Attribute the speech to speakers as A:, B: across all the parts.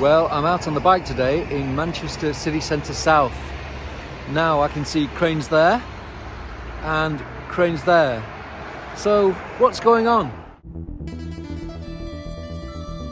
A: Well, I'm out on the bike today in Manchester city centre south. Now I can see cranes there and cranes there. So what's going on?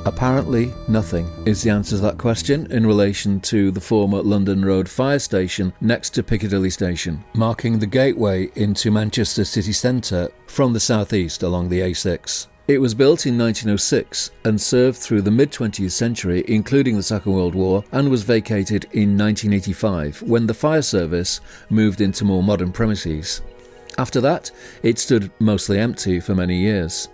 A: Apparently nothing is the answer to that question in relation to the former London Road fire station next to Piccadilly Station, marking the gateway into Manchester city centre from the southeast along the A6. It was built in 1906 and served through the mid-20th century, including the Second World War, and was vacated in 1985 when the fire service moved into more modern premises. After that, it stood mostly empty for many years.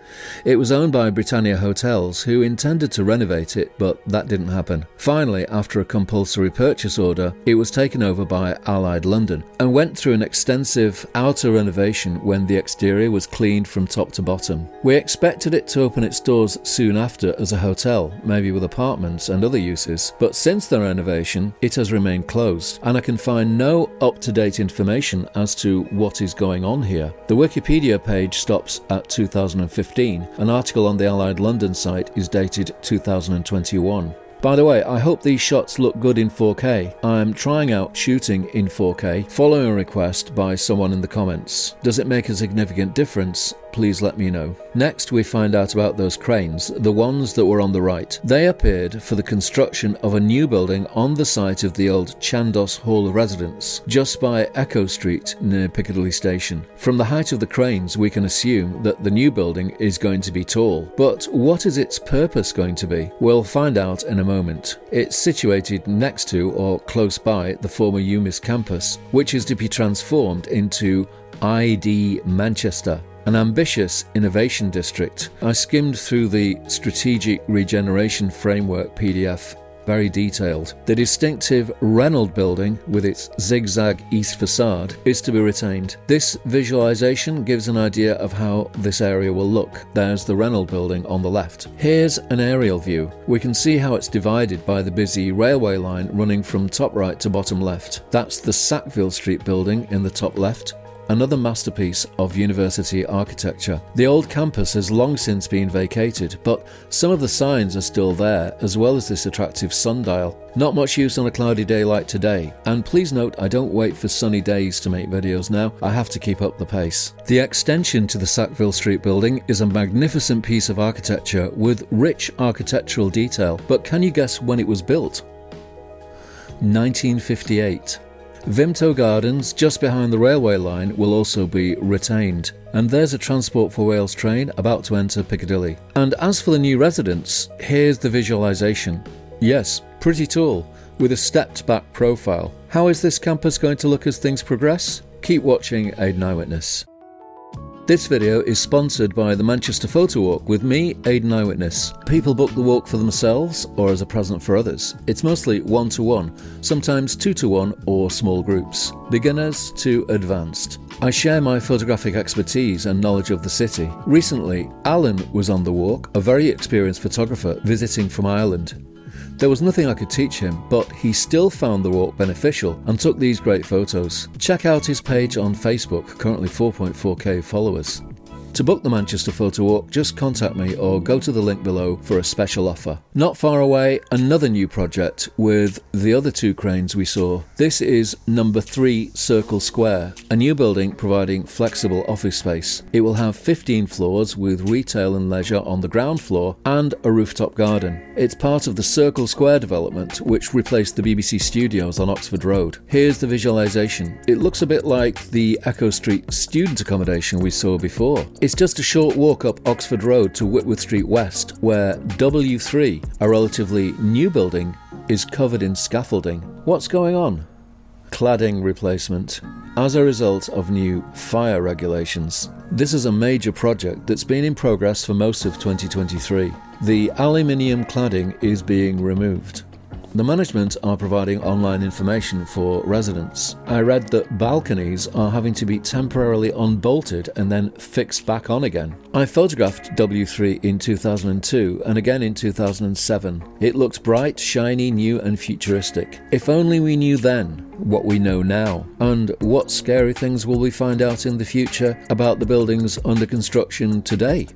A: It was owned by Britannia Hotels, who intended to renovate it, but that didn't happen. Finally, after a compulsory purchase order, it was taken over by Allied London and went through an extensive outer renovation when the exterior was cleaned from top to bottom. We expected it to open its doors soon after as a hotel, maybe with apartments and other uses, but since the renovation, it has remained closed, and I can find no up-to-date information as to what is going on here. The Wikipedia page stops at 2015. An article on the Allied London site is dated 2021. By the way, I hope these shots look good in 4K. I'm trying out shooting in 4K, following a request by someone in the comments. Does it make a significant difference? Please let me know. Next, we find out about those cranes, the ones that were on the right. They appeared for the construction of a new building on the site of the old Chandos Hall residence, just by Echo Street near Piccadilly Station. From the height of the cranes, we can assume that the new building is going to be tall. But what is its purpose going to be? We'll find out in a moment. It's situated next to or close by the former UMIST campus, which is to be transformed into ID Manchester, an ambitious innovation district. I skimmed through the Strategic Regeneration Framework PDF, very detailed. The distinctive Reynolds building with its zigzag east facade is to be retained. This visualization gives an idea of how this area will look. There's the Reynolds building on the left. Here's an aerial view. We can see how it's divided by the busy railway line running from top right to bottom left. That's the Sackville Street building in the top left, another masterpiece of university architecture. The old campus has long since been vacated, but some of the signs are still there, as well as this attractive sundial. Not much use on a cloudy day like today, and please note I don't wait for sunny days to make videos now, I have to keep up the pace. The extension to the Sackville Street building is a magnificent piece of architecture with rich architectural detail, but can you guess when it was built? 1958. Vista Gardens, just behind the railway line, will also be retained. And there's a Transport for Wales train about to enter Piccadilly. And as for the new residence, here's the visualization. Yes, pretty tall, with a stepped back profile. How is this campus going to look as things progress? Keep watching AidanEyewitness. This video is sponsored by the Manchester Photo Walk with me, AidanEyewitness. People book the walk for themselves or as a present for others. It's mostly 1-to-1, sometimes 2-to-1 or small groups, beginners to advanced. I share my photographic expertise and knowledge of the city. Recently, Alan was on the walk, a very experienced photographer visiting from Ireland. There was nothing I could teach him, but he still found the walk beneficial and took these great photos. Check out his page on Facebook, currently 4.4k followers. To book the Manchester Photo Walk, just contact me or go to the link below for a special offer. Not far away, another new project with the other two cranes we saw. This is number 3 Circle Square, a new building providing flexible office space. It will have 15 floors with retail and leisure on the ground floor and a rooftop garden. It's part of the Circle Square development, which replaced the BBC studios on Oxford Road. Here's the visualization. It looks a bit like the Echo Street student accommodation we saw before. It's just a short walk up Oxford Road to Whitworth Street West, where W3, a relatively new building, is covered in scaffolding. What's going on? Cladding replacement as a result of new fire regulations. This is a major project that's been in progress for most of 2023. The aluminium cladding is being removed. The management are providing online information for residents. I read that balconies are having to be temporarily unbolted and then fixed back on again. I photographed W3 in 2002 and again in 2007. It looked bright, shiny, new and futuristic. If only we knew then what we know now. And what scary things will we find out in the future about the buildings under construction today?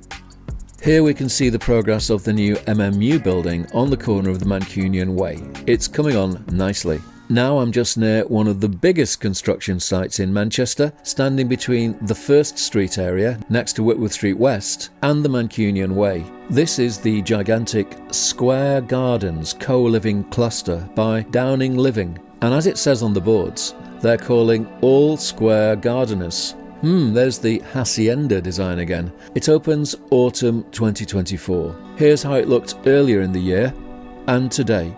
A: Here we can see the progress of the new MMU building on the corner of the Mancunian Way. It's coming on nicely. Now I'm just near one of the biggest construction sites in Manchester, standing between the First Street area next to Whitworth Street West and the Mancunian Way. This is the gigantic Square Gardens co-living cluster by Downing Living, and as it says on the boards, they're calling all square gardeners. There's the Hacienda design again. It opens autumn 2024. Here's how it looked earlier in the year and today.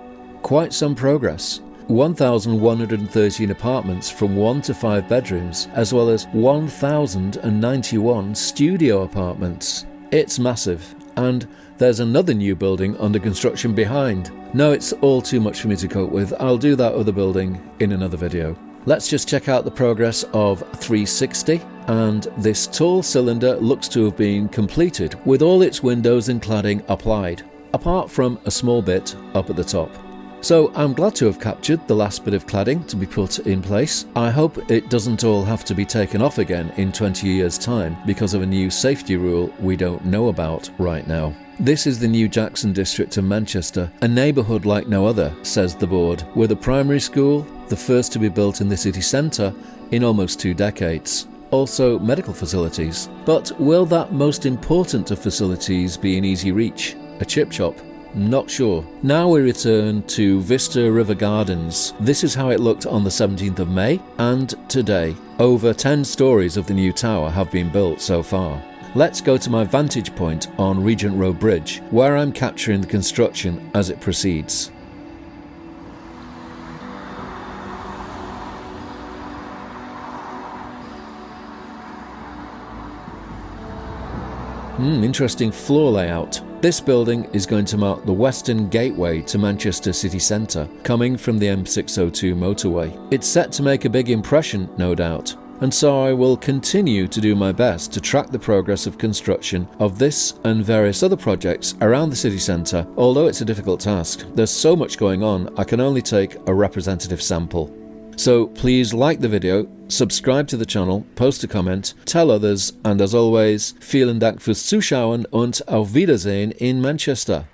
A: Quite some progress. 1,113 apartments from 1 to 5 bedrooms, as well as 1,091 studio apartments. It's massive, and there's another new building under construction behind. No, it's all too much for me to cope with. I'll do that other building in another video. Let's just check out the progress of 360, and this tall cylinder looks to have been completed with all its windows and cladding applied, apart from a small bit up at the top. So I'm glad to have captured the last bit of cladding to be put in place. I hope it doesn't all have to be taken off again in 20 years' time because of a new safety rule we don't know about right now. This is the new Jackson district of Manchester, a neighbourhood like no other, says the board, with a primary school, the first to be built in the city centre in almost 2 decades. Also medical facilities. But will that most important of facilities be in easy reach? A chip shop? Not sure. Now we return to Vista River Gardens. This is how it looked on the 17th of May and today. Over 10 stories of the new tower have been built so far. Let's go to my vantage point on Regent Road Bridge, where I'm capturing the construction as it proceeds. Interesting floor layout. This building is going to mark the western gateway to Manchester city centre, coming from the M602 motorway. It's set to make a big impression, no doubt, and so I will continue to do my best to track the progress of construction of this and various other projects around the city centre, although it's a difficult task. There's so much going on, I can only take a representative sample. So please like the video, subscribe to the channel, post a comment, tell others, and as always, vielen Dank fürs Zuschauen und auf Wiedersehen in Manchester.